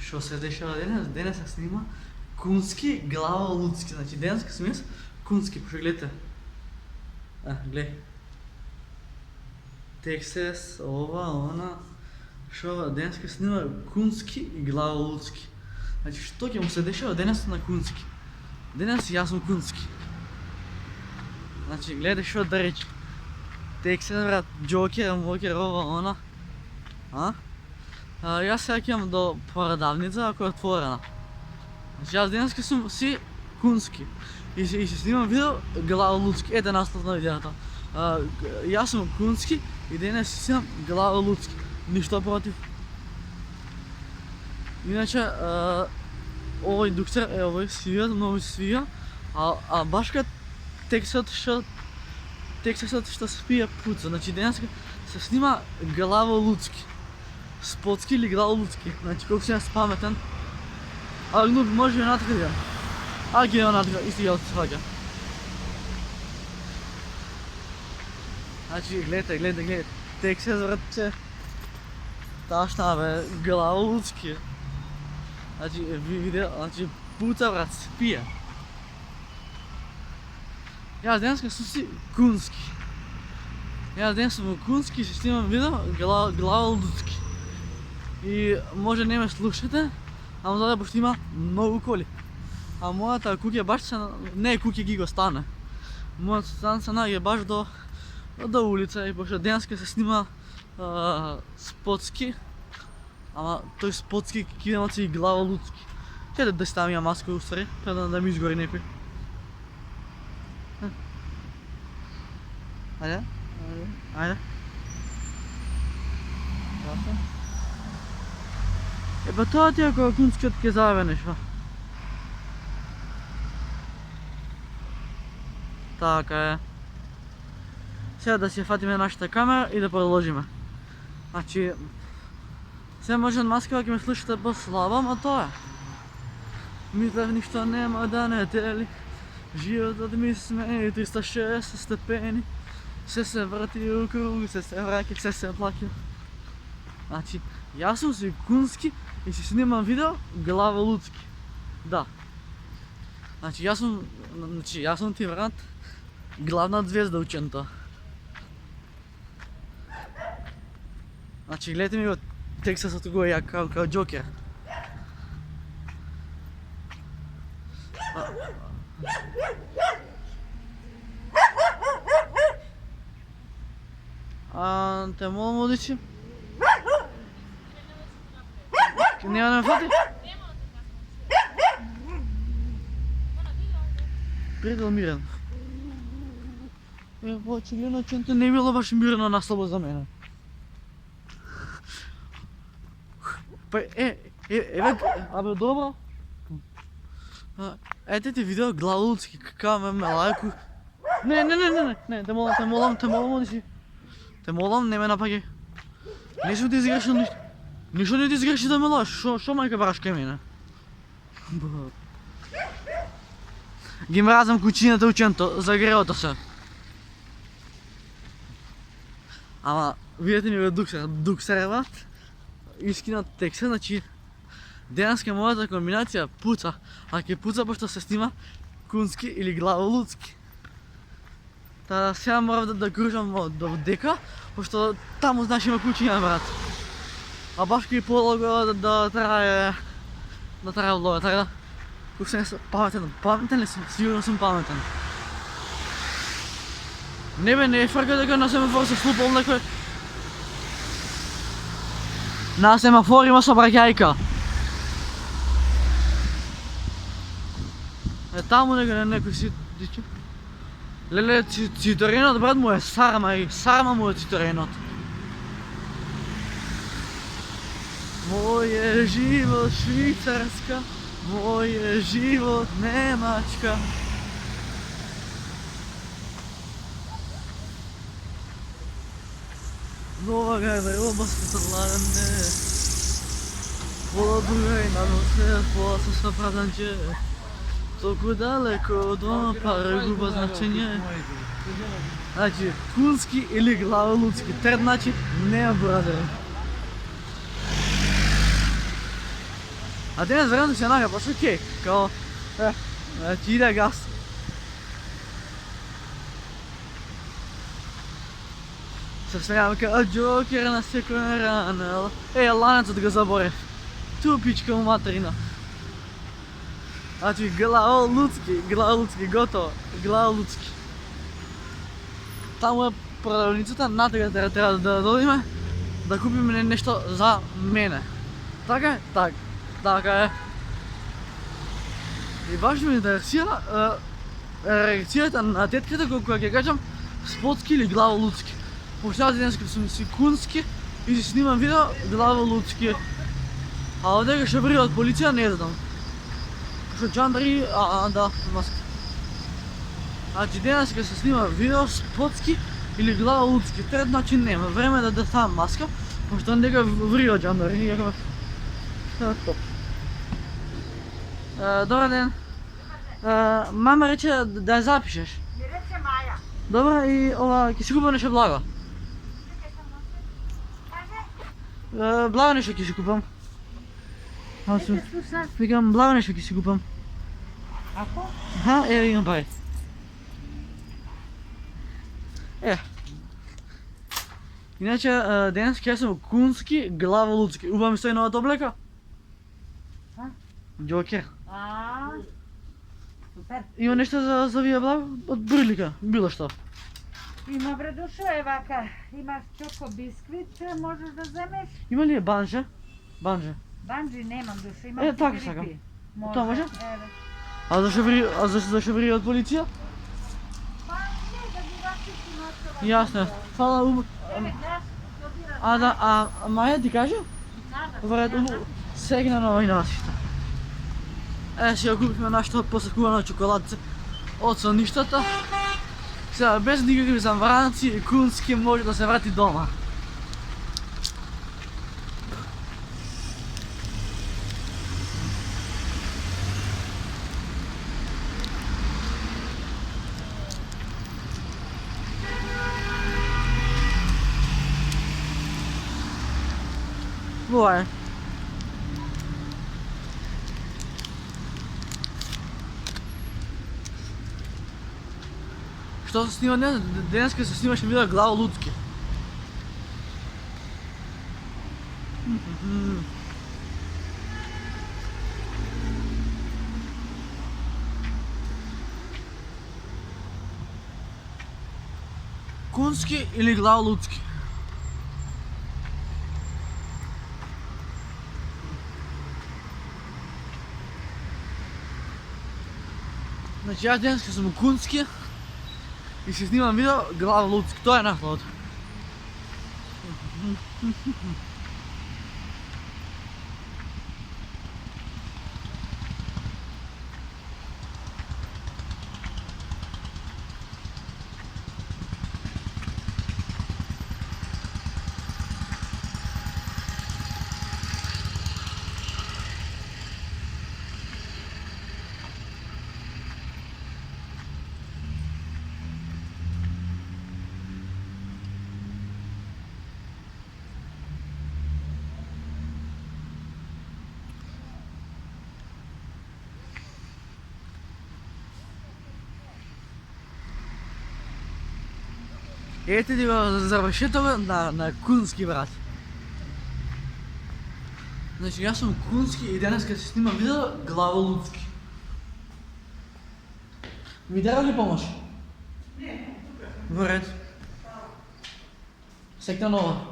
Що се дешава денес? Денес се снима Кунски, глава Луцки. Значи денеска смис Кунски, погледайте. Гледай. Тексес, ова, она. Шо денеска снима Кунски и глава Луцки. Значи што ќе му се дешава денес на Кунски? Денес јас сум Кунски. Значи гледай што да речи. Тексес, брат, Джокер, Мокер, ова, она. Јас сега ќе имам до продавница, ако е отворена. Значи јас денеска сум си Кунски. И се снимам видео глава Луцки. Ете наслов на видеото. Јас сум Кунски и денес си снимам глава Луцки. Ништо против. Иначе, овој дуктер, овој свија, многу свија. А баш кад тексот што спија пуца. Значи денеска се снима глава Луцки. Спотски или глава Луцки. Значи колку си јас паметен. Гнуби, може и натака да. Ги е натака, исти ја отсваќа. Значи гледайте. Тексес, братче. Ташна бе, глава Луцки. Значи видео, значи пуца, брат, спија. Јас денеска сум си Кунски. Јас денеска сум Кунски и си снимам видео глава Луцки. И може не ме слушате, ама заради пошто има многу коли. А мојата куќа баш не куќа ги го стане. Мојата стан се наоѓа баш до улица и пошто денеска се снима Спотски. Ама тој Спотски ќе имат и глава Луцки. Ќе да ставам ја маска устари, да ми изгори некој. Ајде. Ебе тоа ти ако Кунскиот ќе завенеш, ба. Така е. Сега да си ја фатиме нашата камера и да продолжиме. Значи, се може од маскава ќе ме слушате по-слабо, ама тоа е. Мислев ништо нема да не тели. Животот ми смее 360 степени. Се врати у круг, се враќа, се плаќа. Значи, јас сум си Кунски и си снимам видео глава Луцки. Да. Значи, јас сум ти, брат, главна звезда ученто. Значи, гледате ми го тексасот го ја као Джокер. Те молам одичи. Нема да ме фати? Пријател мирен. Очигледно ченто не било баш мирно наслабо за мене. Па абе добро. Ете ти видео глава Луцки, какава ме лајку. Не, те молам одичи. Те молам, не ме напаѓај. Не сум ти изгрешил ништо. Ништо не ти изгреши да ме лаеш. Шо мајка бараш кај мене? Ги мразам куќината ученто, загревото се. Ама, видете ми го дуксереват. Искинат текста, значи денеска мојата комбинација пуца. А ќе пуца пошто се снима Кунски или глава Луцки. Та сега морам да кружам до дека, пошто таму знаеш има куќиња, брат. А баш ки полого да трае влога, така да. Колку сум паметен ли сум? Сигурно сум паметен. Не е фрка дека на семафор се слупал некој. На семафор има сообраќајка. Таму некој си дичи. Леле, цитаренот, брат, му е сарма и сарма му е цитаренот. Мој живот Швицарска, мој живот Немачка. Нова гардероба стадлане. Пола дугај на носе, пола со празанче. Толку далеко од дома, пара губа значење. Значи, Кунски или глава Луцки, трет начин нема, бразер. А денес времето се нага, баш окей. Као, ти иде газ. Се смеявам ка, Джокер на секој ранел. Ланецот го заборев. Ту пичка му материна. Значи, главо Луцки, готово. Главо Луцки. Таму е продавницата, натега треба да додиме, да купиме нешто за мене. Така е? Така е. И баш ме интересира реакцијата на тетката кога ќе кажам Спотски или Главо Луцки. Пошто јас денес кога сум си Кунски и си снимам видео Главо Луцки. А одека ще ври од полиција не знам. Пошто джандари, да, маска. Значи денес кога се снима видео Спотски или Главо Луцки, трет начин нема. Време да ставам маска, пошто дека ври од джандари. Топ. Добар ден. Мама рече да ја запишеш. Ми рече Маја. Добра, и ова, ќе си купам нешто благо. Каже? Благо нешто ќе си купам. Не те слушам. Викам, благо нешто ќе си купам. Ако? Имам пари. Иначе, денес ќе сум Кунски, Главо Луцки. Уба ми стои новата облека? Джокер. Супер. Има нешто за вие благо? Од Брлика, било што. Има бре душо, вака. Имаш чоко бисквит, можеш да земеш. Има ли банже? Банже. Банджи немам душо, имам така цикерипи. сакам. Може. Тоа може? Еве. А зашо ври од полиција? Па не, да ги расчисти ноќева. Јасно. Фала Еве, гледаш, добира. Маја ти кажа? Вред сегна на овој насишта. Си ја купихме нашата посакувана чоколадце од соништата. Сега без никакви замвранци, Кунски може да се врати дома. Ова е. Што се снима днес? Денеска се снимаше видео Главо Луцки. Кунски или Главо Луцки? Значи јас денеска сум Кунски и се снимам видео Главо Луцки. Тоа е насловот. Ете ти го завршетово на Кунски, брат. Значи, јас сум Кунски и денеска се снима видео Главо Луцки. Ви треба ли помош? Не, тука. Во ред. Секта нова.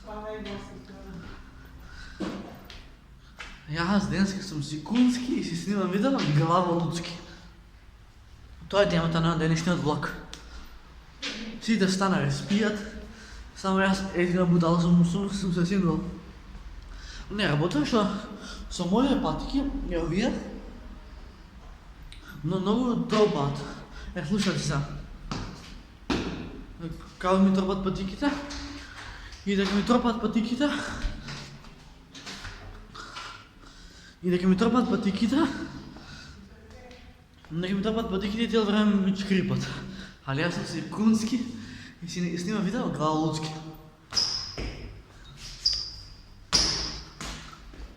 Слава и Босна. Јас денеска сум си Кунски и се снимам видео Главо Луцки. Тоа е темата на денешниот влог. Сите станале спијат, само јас едина будала сум се симнал. Не работам што со моите патики ја овие, но многу тропат. Слушате се. Као ми тропат патиките, и дека ми тропат патиките, нека ми тропат патиките и цел време ми шкрипат. Ali ja sam si Kунски и си снимам видео Главо Луцки.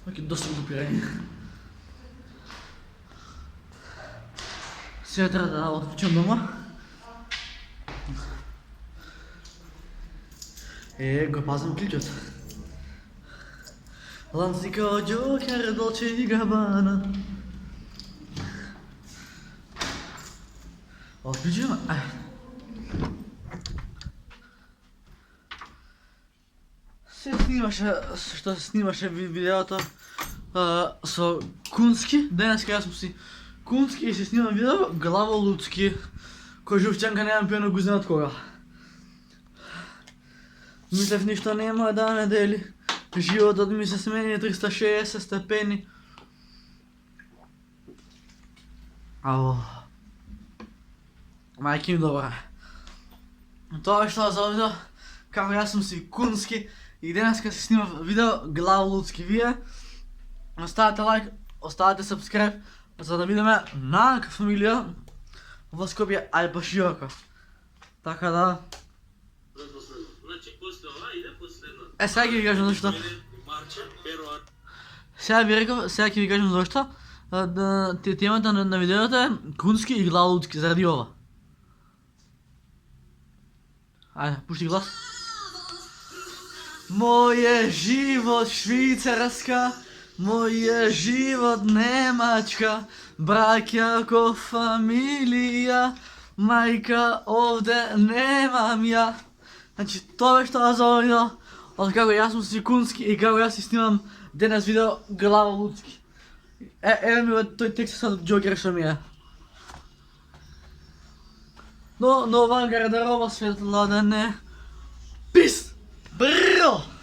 Доста допирanje. Сега трябва да отключим дома. Го пазим ключът. Лансико Джокер Долче и Габана. Отключим. Ще снимаше видеото со Кунски. Денес аз съм си Кунски и се снимам видео Главо Луцки. Кој жувчанка нямам пиено го знаят кога. Мислев нищо нема да ме дели. Животът ми се смени 360 степени. Ало. Майки ми добра. Това е що за видео. Како јас сум си Кунски и денеска се снимав видео Главо Луцки. Вие оставате лайк, оставате subscribe, за да видиме на фамилија во Скопје, ај па широко. Така да. Сега ќе ви кажам зашто. Сега ќе ви кажам зашто. Темата на видеото е Кунски и Главо Луцки, заради ова. Ајде, пушти глас. Моје живот Швицарска, моје живот Немачка, браќа ко фамилија, мајка овде немам ја. Значи, тоа е што за видео, од како јас сум си Кунски и како јас си снимам денес видео Главо Луцки. Еве ми тој текст со Джокер што ми е. Но нова гардероба светла да не. Пис! Бро!